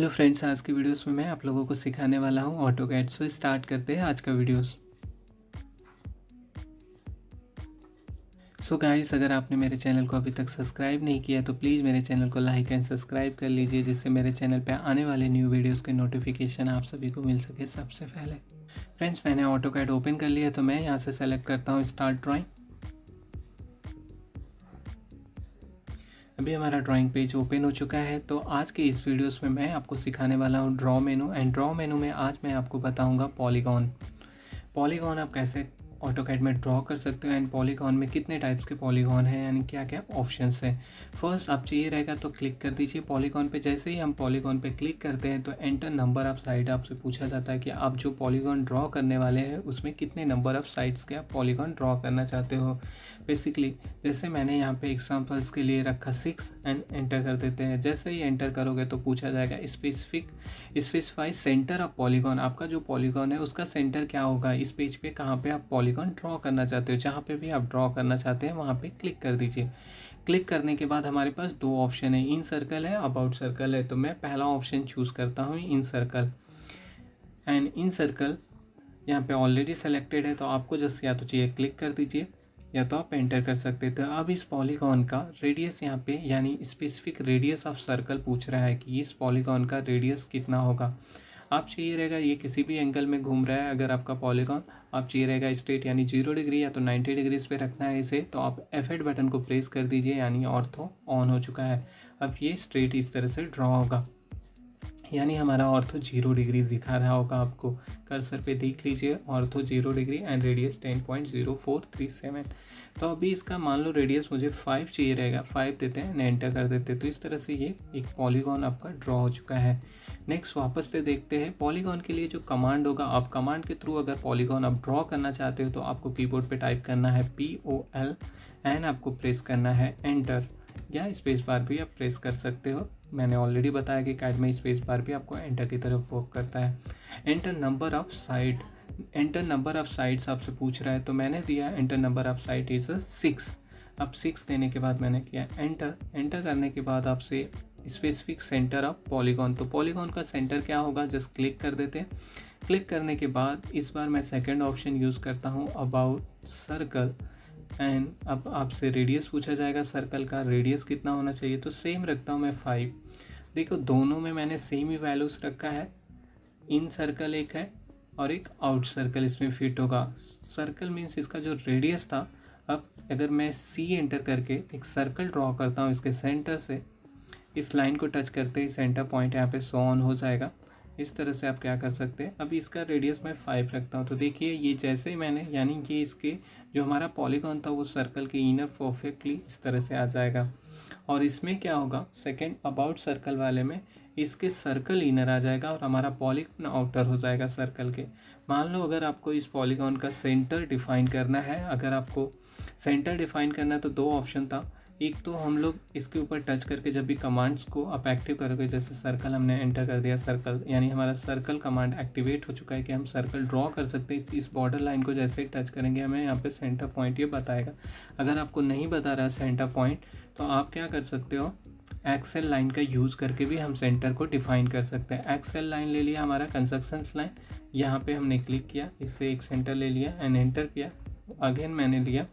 Hello friends, आज की videos में मैं आप लोगों को सिखाने वाला हूँ ऑटोकैड। सो स्टार्ट करते हैं आज का वीडियोस। सो गाइस, अगर आपने मेरे चैनल को अभी तक सब्सक्राइब नहीं किया तो प्लीज़ मेरे चैनल को लाइक एंड सब्सक्राइब कर लीजिए, जिससे मेरे चैनल पे आने वाले न्यू वीडियोस के नोटिफिकेशन आप सभी को मिल सके सबसे पहले। फ्रेंड्स, मैंने ऑटोकैड ओपन कर लिया तो मैं यहाँ से सेलेक्ट करता हूँ स्टार्ट ड्राइंग। अभी हमारा ड्राइंग पेज ओपन हो चुका है। तो आज के इस वीडियोस में मैं आपको सिखाने वाला हूँ ड्रॉ मेनू। एंड ड्रॉ मेनू में आज मैं आपको बताऊँगा पॉलीगॉन आप कैसे ऑटोकैड में ड्रॉ कर सकते हो, एंड पॉलीगॉन में कितने टाइप्स के पॉलीगॉन हैं, यानी क्या क्या ऑप्शंस हैं। फर्स्ट आप चाहिए रहेगा तो क्लिक कर दीजिए पॉलीगॉन पे। जैसे ही हम पॉलीगॉन पे क्लिक करते हैं तो एंटर नंबर ऑफ साइड आपसे पूछा जाता है कि आप जो पॉलीगॉन ड्रॉ करने वाले हैं उसमें कितने नंबर ऑफ साइड्स के आप पॉलीगॉन ड्रॉ करना चाहते हो। बेसिकली जैसे मैंने यहाँ पे एग्जांपल्स के लिए रखा 6 एंड एंटर कर देते हैं। जैसे ही एंटर करोगे तो पूछा जाएगा स्पेसिफाई सेंटर ऑफ पॉलीगॉन। आपका जो पॉलीगॉन है उसका सेंटर क्या होगा, इस पेज पे कहाँ पे आप पॉलीगॉन ड्रॉ करना चाहते हो। जहाँ पे भी आप ड्रॉ करना चाहते हैं वहाँ पे क्लिक कर दीजिए। क्लिक करने के बाद हमारे पास दो ऑप्शन है, इन सर्कल है, अबाउट सर्कल है। तो मैं पहला ऑप्शन चूज़ करता हूँ इन सर्कल। एंड इन सर्कल यहाँ पे ऑलरेडी सेलेक्टेड है, तो आपको जस्ट या तो चाहिए क्लिक कर दीजिए या तो आप एंटर कर सकते थे। अब इस पॉलीगॉन का रेडियस यहाँ पे यानी स्पेसिफिक रेडियस ऑफ सर्कल पूछ रहा है कि इस पॉलीगॉन का रेडियस कितना होगा। आप चाहिए रहेगा ये किसी भी एंगल में घूम रहा है। अगर आपका पॉलीगॉन आप चाहिए रहेगा स्ट्रेट यानी 0 डिग्री या तो 90 डिग्रीज पे रखना है इसे, तो आप F8 बटन को प्रेस कर दीजिए, यानी ऑर्थो ऑन हो चुका है। अब ये स्ट्रेट इस तरह से ड्रॉ होगा, यानी हमारा ऑर्थो 0 डिग्री दिखा रहा होगा आपको। कर्सर पे देख लीजिए, ऑर्थो 0 डिग्री एंड रेडियस 10.0437। तो अभी इसका मान लो रेडियस मुझे 5 चाहिए रहेगा, 5 देते हैं एंड एंटर कर देते हैं। तो इस तरह से ये एक पॉलीगॉन आपका ड्रॉ हो चुका है। नेक्स्ट वापस से देखते हैं पॉलीगॉन के लिए जो कमांड होगा। आप कमांड के थ्रू अगर पॉलीगॉन आप ड्रॉ करना चाहते हो तो आपको कीबोर्ड पे टाइप करना है POL एंड आपको प्रेस करना है एंटर, या स्पेस बार भी आप प्रेस कर सकते हो। मैंने ऑलरेडी बताया कि कैड में स्पेस बार भी आपको एंटर की तरफ वर्क करता है। एंटर नंबर ऑफ साइड्स आपसे पूछ रहा है, तो मैंने दिया enter number of side is 6। अब 6 देने के बाद मैंने किया एंटर करने के बाद आपसे स्पेसिफिक सेंटर ऑफ पॉलीगॉन। तो पॉलीगॉन का सेंटर क्या होगा, जस्ट क्लिक कर देते हैं। क्लिक करने के बाद इस बार मैं सेकंड ऑप्शन यूज़ करता हूँ अबाउट सर्कल। एंड अब आपसे रेडियस पूछा जाएगा, सर्कल का रेडियस कितना होना चाहिए, तो सेम रखता हूँ मैं 5। देखो दोनों में मैंने सेम ही वैल्यूज़ रखा है। इन सर्कल एक है और एक आउट सर्कल इसमें फिट होगा। सर्कल मीन्स इसका जो रेडियस था। अब अगर मैं C एंटर करके एक सर्कल ड्रॉ करता हूँ इसके सेंटर से, इस लाइन को टच करते ही सेंटर पॉइंट यहाँ पे शो ऑन हो जाएगा। इस तरह से आप क्या कर सकते हैं, अब इसका रेडियस मैं 5 रखता हूँ। तो देखिए ये जैसे ही मैंने यानी कि इसके जो हमारा पॉलीगॉन था वो सर्कल के इनर परफेक्टली इस तरह से आ जाएगा। और इसमें क्या होगा, सेकंड अबाउट सर्कल वाले में इसके सर्कल इनर आ जाएगा और हमारा पॉलीगॉन आउटर हो जाएगा सर्कल के। मान लो अगर आपको इस पॉलीगॉन का सेंटर डिफाइन करना है, अगर आपको सेंटर डिफाइन करना है तो दो ऑप्शन था। एक तो हम लोग इसके ऊपर टच करके जब भी कमांड्स को आप एक्टिव करोगे, जैसे सर्कल हमने एंटर कर दिया, सर्कल यानी हमारा सर्कल कमांड एक्टिवेट हो चुका है कि हम सर्कल ड्रॉ कर सकते हैं। इस बॉर्डर लाइन को जैसे ही टच करेंगे हमें यहाँ पे सेंटर पॉइंट ये बताएगा। अगर आपको नहीं बता रहा है सेंटर पॉइंट तो आप क्या कर सकते हो, एक्सेल लाइन का यूज़ करके भी हम सेंटर को डिफाइन कर सकते हैं। एक्सेल लाइन ले लिया हमारा कंस्ट्रक्शंस लाइन, यहाँ पे हमने क्लिक किया, इससे एक सेंटर ले लिया एंड एंटर किया। अगेन मैंने लिया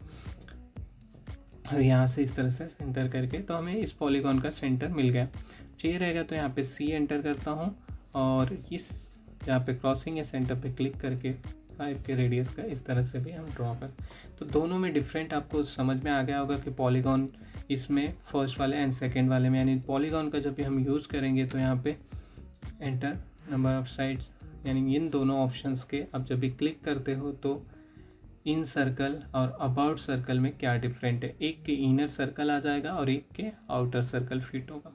और यहाँ से इस तरह से सेंटर करके तो हमें इस पॉलीगॉन का सेंटर मिल गया। चाहिए रहेगा तो यहाँ पे C एंटर करता हूँ और इस जहाँ पे क्रॉसिंग है सेंटर पे क्लिक करके 5 के रेडियस का इस तरह से भी हम ड्रॉ कर। तो दोनों में डिफरेंट आपको समझ में आ गया होगा कि पॉलीगॉन इसमें फर्स्ट वाले एंड सेकेंड वाले में, यानी पॉलीगॉन का जब भी हम यूज़ करेंगे तो यहाँ पे एंटर नंबर ऑफ साइड्स यानी इन दोनों ऑप्शंस के आप जब भी क्लिक करते हो तो इन सर्कल और अबाउट सर्कल में क्या डिफरेंट है, एक के इनर सर्कल आ जाएगा और एक के आउटर सर्कल फिट होगा।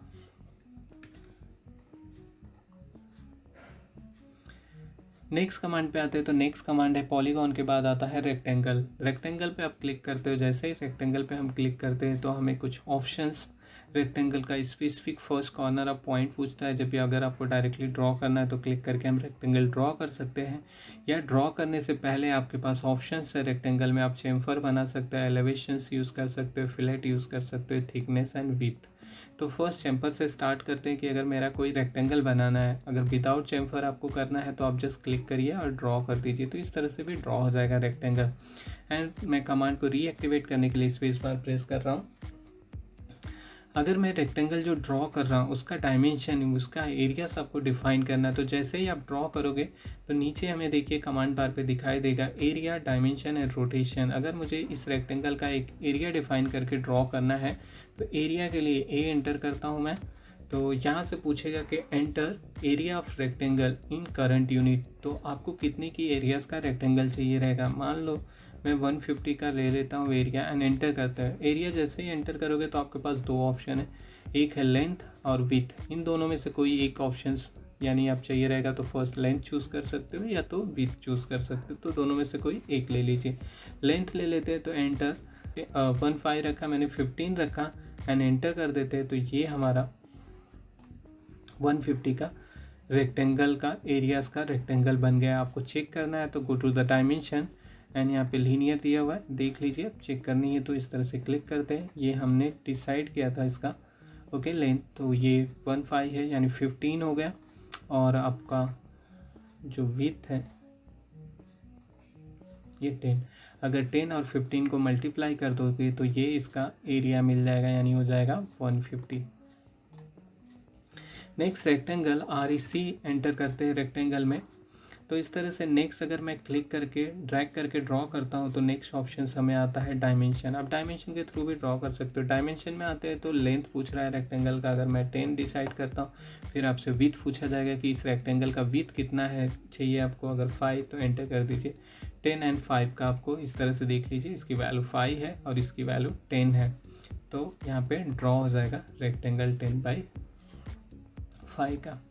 नेक्स्ट कमांड पे आते हैं, तो नेक्स्ट कमांड है पॉलीगॉन के बाद आता है रेक्टेंगल। रेक्टेंगल पे आप क्लिक करते हो, जैसे ही रेक्टेंगल पे हम क्लिक करते हैं तो हमें कुछ ऑप्शंस रेक्टेंगल का specific first corner of point पूछता है। जब भी अगर आपको डायरेक्टली ड्रॉ करना है तो क्लिक करके हम रेक्टेंगल ड्रॉ कर सकते हैं, या ड्रॉ करने से पहले आपके पास ऑप्शंस है रेक्टेंगल में। आप चेम्फर बना सकते हैं, एलिवेशंस यूज़ कर सकते हो, फिलेट यूज़ कर सकते हो, थिकनेस एंड विड्थ। तो फर्स्ट चैम्फर से स्टार्ट करते हैं कि अगर मेरा कोई रेक्टेंगल बनाना है, अगर विदाउट चैम्फर आपको करना है तो आप जस्ट क्लिक करिए और ड्रॉ कर दीजिए, तो इस तरह से भी ड्रॉ हो जाएगा रेक्टेंगल। एंड मैं कमांड को रीएक्टिवेट करने के लिए स्पेस बार प्रेस कर रहा हूँ। अगर मैं रेक्टेंगल जो ड्रॉ कर रहा हूँ उसका डायमेंशन, उसका एरिया आपको डिफाइन करना है, तो जैसे ही आप ड्रॉ करोगे तो नीचे हमें देखिए कमांड बार पे दिखाई देगा एरिया, डायमेंशन एंड रोटेशन। अगर मुझे इस रेक्टेंगल का एक एरिया डिफाइन करके ड्रॉ करना है तो एरिया के लिए ए एंटर करता हूँ मैं। तो यहाँ से पूछेगा कि enter area of rectangle in current unit, तो आपको कितने की एरियाज़ का रेक्टेंगल चाहिए रहेगा। मान लो मैं 150 का ले लेता हूँ एरिया एंड एंटर करता है। एरिया जैसे ही एंटर करोगे तो आपके पास दो ऑप्शन है, एक है लेंथ और विथ। इन दोनों में से कोई एक ऑप्शन यानी आप चाहिए रहेगा तो फर्स्ट लेंथ चूज़ कर सकते हो या तो विथ चूज़ कर सकते हो, तो दोनों में से कोई एक ले लीजिए। लेंथ ले लेते हैं तो एंटर 15 रखा मैंने, 15 रखा एंड एंटर कर देते हैं, तो ये हमारा 150 का रेक्टेंगल का एरियाज़ का रेक्टेंगल बन गया। आपको चेक करना है तो go to the dimension and यहाँ पे लीनियर दिया हुआ है, देख लीजिए। अब चेक करनी है तो इस तरह से क्लिक करते हैं। ये हमने डिसाइड किया था इसका ओके लेंथ, तो ये 15 है यानी 15 हो गया। और आपका जो विथ है ये 10। अगर 10 और 15 को मल्टीप्लाई कर दोगे तो ये इसका एरिया मिल जाएगा, यानी हो जाएगा 150। नेक्स्ट रेक्टेंगल REC एंटर करते हैं रेक्टेंगल में। तो इस तरह से नेक्स्ट अगर मैं क्लिक करके ड्रैग करके ड्रॉ करता हूँ तो नेक्स्ट ऑप्शन हमें आता है डायमेंशन। आप डायमेंशन के थ्रू भी ड्रॉ कर सकते हो। डायमेंशन में आते हैं तो लेंथ पूछ रहा है रेक्टेंगल का, अगर मैं 10 डिसाइड करता हूँ फिर आपसे विथ पूछा जाएगा कि इस रेक्टेंगल का विथ कितना है चाहिए आपको। अगर 5 तो एंटर कर दीजिए। 10 एंड 5 का आपको इस तरह से देख लीजिए, इसकी वैल्यू 5 है और इसकी वैल्यू 10 है, तो यहाँ पे ड्रॉ हो जाएगा रेक्टेंगल 10/5 का।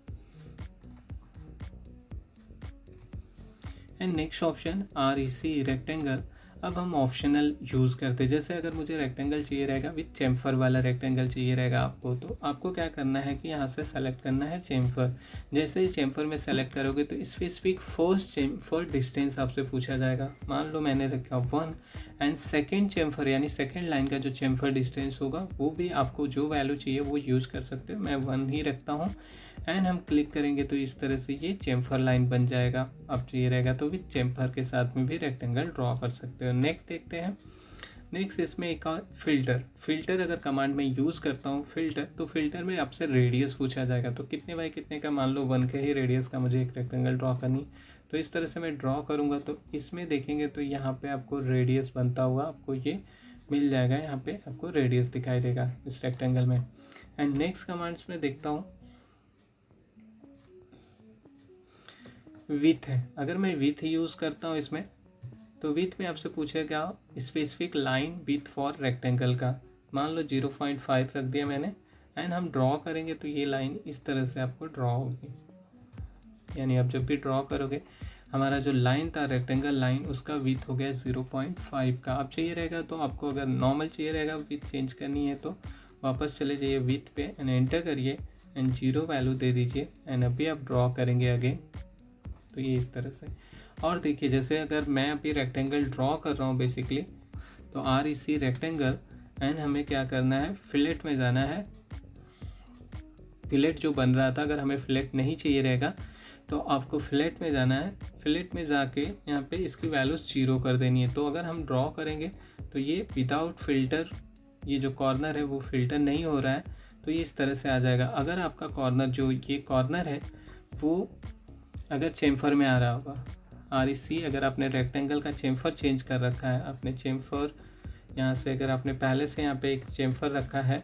And next option REC rectangle. अब हम ऑप्शनल यूज़ करते हैं, जैसे अगर मुझे रेक्टेंगल चाहिए रहेगा विथ चैम्फर वाला रेक्टेंगल चाहिए रहेगा आपको, तो आपको क्या करना है कि यहाँ से सेलेक्ट करना है चैम्फर। जैसे ही चैम्फर में सेलेक्ट करोगे तो स्पेसिफिक फर्स्ट चैम्फर डिस्टेंस आपसे पूछा जाएगा। मान लो मैंने रखा 1 एंड सेकेंड चैम्फर यानी सेकेंड लाइन का जो चैम्फर डिस्टेंस होगा वो भी आपको जो वैल्यू चाहिए वो यूज़ कर सकते हो। मैं 1 ही रखता हूँ एंड हम क्लिक करेंगे तो इस तरह से ये चैम्फर लाइन बन जाएगा। अब चाहिए रहेगा तो विथ चैम्फर के साथ में भी रेक्टेंगल ड्रॉ कर सकते हो। नेक्स्ट देखते हैं। नेक्स्ट इसमें एक और फिल्टर अगर कमांड में यूज़ करता हूँ फिल्टर, तो फिल्टर में आपसे रेडियस पूछा जाएगा। तो कितने बाई कितने का, मान लो 1 के ही रेडियस का मुझे एक रेक्टेंगल ड्रॉ करनी, तो इस तरह से मैं ड्रॉ करूँगा तो इसमें देखेंगे तो यहाँ पे आपको रेडियस बनता हुआ आपको ये मिल जाएगा। यहाँ पे आपको रेडियस दिखाई देगा इस रेक्टेंगल में। एंड नेक्स्ट कमांड्स में देखता हूँ विथ है। अगर मैं विथ यूज़ करता हूँ इसमें तो विथ में आपसे पूछेगा specific line with for rectangle का, मान लो 0.5 रख दिया मैंने एंड हम ड्रॉ करेंगे तो ये लाइन इस तरह से आपको ड्रॉ होगी। यानी आप जब भी ड्रॉ करोगे हमारा जो लाइन था रेक्टेंगल लाइन उसका विथ हो गया 0.5 का। अब चाहिए रहेगा तो आपको अगर नॉर्मल चाहिए रहेगा विथ चेंज करनी है तो वापस चले जाइए विथ पे एंड एंटर करिए एंड 0 वैल्यू दे दीजिए एंड अभी आप ड्रॉ करेंगे अगेन तो ये इस तरह से। और देखिए जैसे अगर मैं अभी रेक्टेंगल ड्रॉ कर रहा हूँ बेसिकली, तो REC रेक्टेंगल एंड हमें क्या करना है फिलेट में जाना है। फिलेट जो बन रहा था अगर हमें फिलेट नहीं चाहिए रहेगा तो आपको फिलेट में जाना है। फिलेट में जाके यहाँ पे इसकी वैल्यूज 0 कर देनी है। तो अगर हम ड्रॉ करेंगे तो ये विदाउट फिल्टर, ये जो कॉर्नर है वो फिल्टर नहीं हो रहा है तो ये इस तरह से आ जाएगा। अगर आपका कॉर्नर जो ये कॉर्नर है वो अगर चैम्फर में आ रहा होगा REC, अगर आपने रेक्टेंगल का चैम्फर चेंज कर रखा है, आपने चैम्फर यहाँ से अगर आपने पहले से यहाँ पे एक चैम्फर रखा है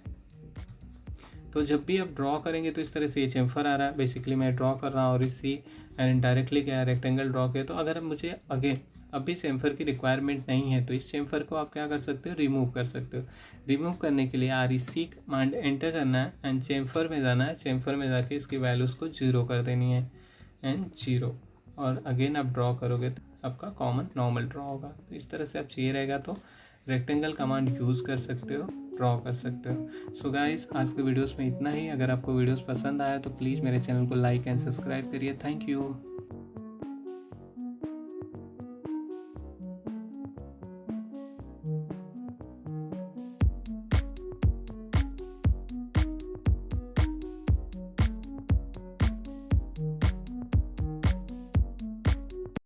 तो जब भी आप ड्रॉ करेंगे तो इस तरह से ये चैम्फर आ रहा है। बेसिकली मैं ड्रॉ कर रहा हूँ REC एंड डायरेक्टली क्या रेक्टेंगल ड्रॉ किया। तो अगर मुझे अगेन अभी चैम्फर की रिक्वायरमेंट नहीं है तो इस चैम्फर को आप क्या कर सकते हो, रिमूव कर सकते हो। रिमूव करने के लिए REC कमांड एंटर करना है एंड चैम्फर में जाना है। चैम्फर में जाके इसकी वैल्यूज़ को 0 कर देनी है एंड 0, और अगेन आप ड्रॉ करोगे तो आपका कॉमन नॉर्मल ड्रॉ होगा। तो इस तरह से आप चाहिए रहेगा तो रेक्टेंगल कमांड यूज़ कर सकते हो, ड्रॉ कर सकते हो। सो गाइस आज के वीडियोस में इतना ही। अगर आपको वीडियोस पसंद आया तो प्लीज़ मेरे चैनल को लाइक एंड सब्सक्राइब करिए। Thank you.